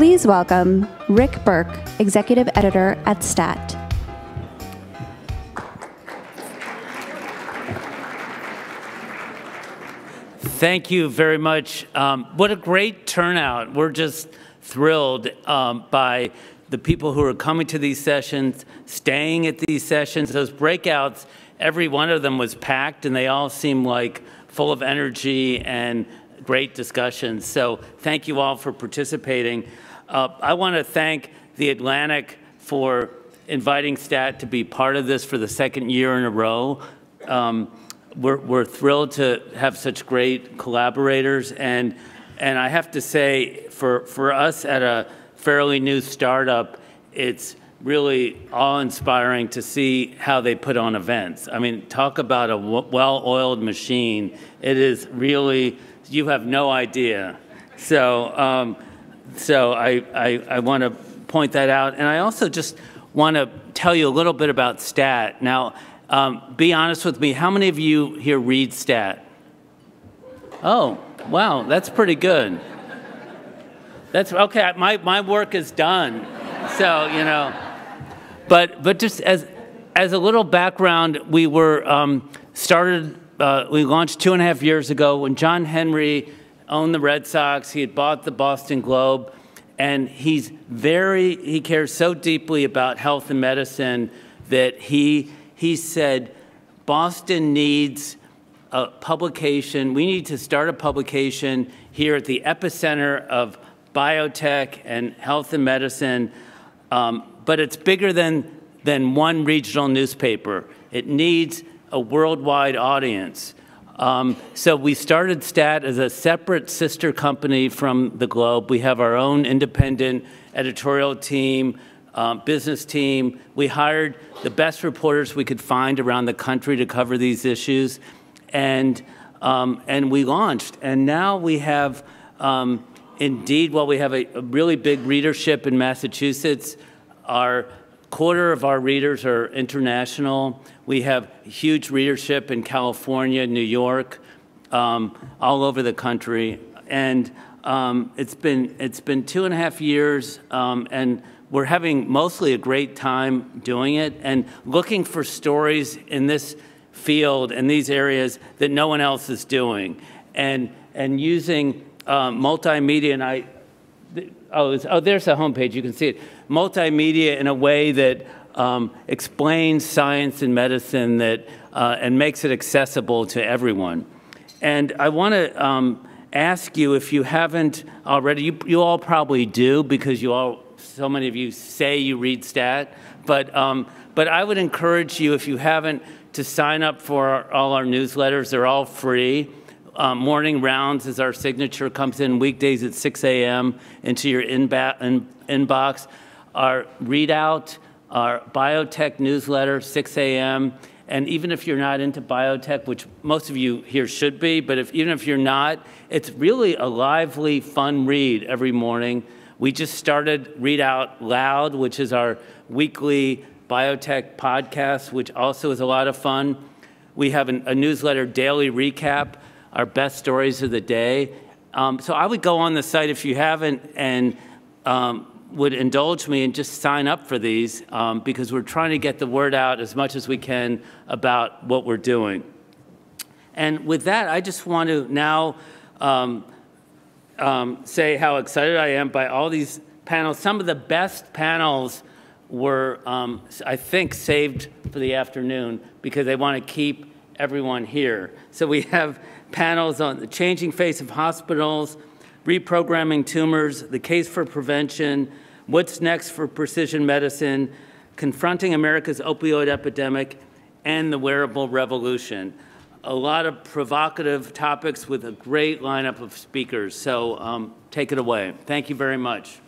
Please welcome Rick Berke, Executive Editor at STAT. Thank you very much. What a great turnout. We're just thrilled by the people who are coming to these sessions, staying at these sessions. Those breakouts, every one of them was packed, and they all seem like full of energy and great discussions. So thank you all for participating. I want to thank the Atlantic for inviting STAT to be part of this for the second year in a row. We're thrilled to have such great collaborators, and I have to say, for us at a fairly new startup, it's really awe-inspiring to see how they put on events. I mean, talk about a well-oiled machine. It is really, you have no idea. So I want to point that out, and I also just want to tell you a little bit about STAT. Now, be honest with me, how many of you here read STAT? Oh, wow, that's pretty good. That's okay, my work is done. So, you know, but just as a little background, we were we launched 2.5 years ago when John Henry owned the Red Sox. He had bought the Boston Globe, and he cares so deeply about health and medicine that he said, Boston needs a publication. We need to start a publication here at the epicenter of biotech and health and medicine, but it's bigger than one regional newspaper. It needs a worldwide audience. So we started STAT as a separate sister company from the Globe. We have our own independent editorial team, business team. We hired the best reporters we could find around the country to cover these issues, and we launched. And now we have, indeed, while we have a really big readership in Massachusetts, quarter of our readers are international. We have huge readership in California, New York, all over the country, and it's been 2.5 years, and we're having mostly a great time doing it and looking for stories in this field and these areas that no one else is doing, and using multimedia. And there's a homepage. You can see it. Multimedia in a way that explains science and medicine that and makes it accessible to everyone. And I want to ask you, if you haven't already, you all probably do because so many of you say you read STAT, but I would encourage you, if you haven't, to sign up for all our newsletters. They're all free. Morning Rounds is our signature, comes in weekdays at 6 a.m. into your inbox. Our Readout, our biotech newsletter, 6 a.m. And even if you're not into biotech, which most of you here should be, but even if you're not, it's really a lively, fun read every morning. We just started Read Out Loud, which is our weekly biotech podcast, which also is a lot of fun. We have a newsletter daily recap, our best stories of the day. So I would go on the site if you haven't, and would indulge me and just sign up for these because we're trying to get the word out as much as we can about what we're doing. And with that, I just want to now say how excited I am by all these panels. Some of the best panels were, I think, saved for the afternoon because they want to keep everyone here. So we have panels on the changing face of hospitals, reprogramming tumors, the case for prevention, what's next for precision medicine, confronting America's opioid epidemic, and the wearable revolution. A lot of provocative topics with a great lineup of speakers. So take it away. Thank you very much.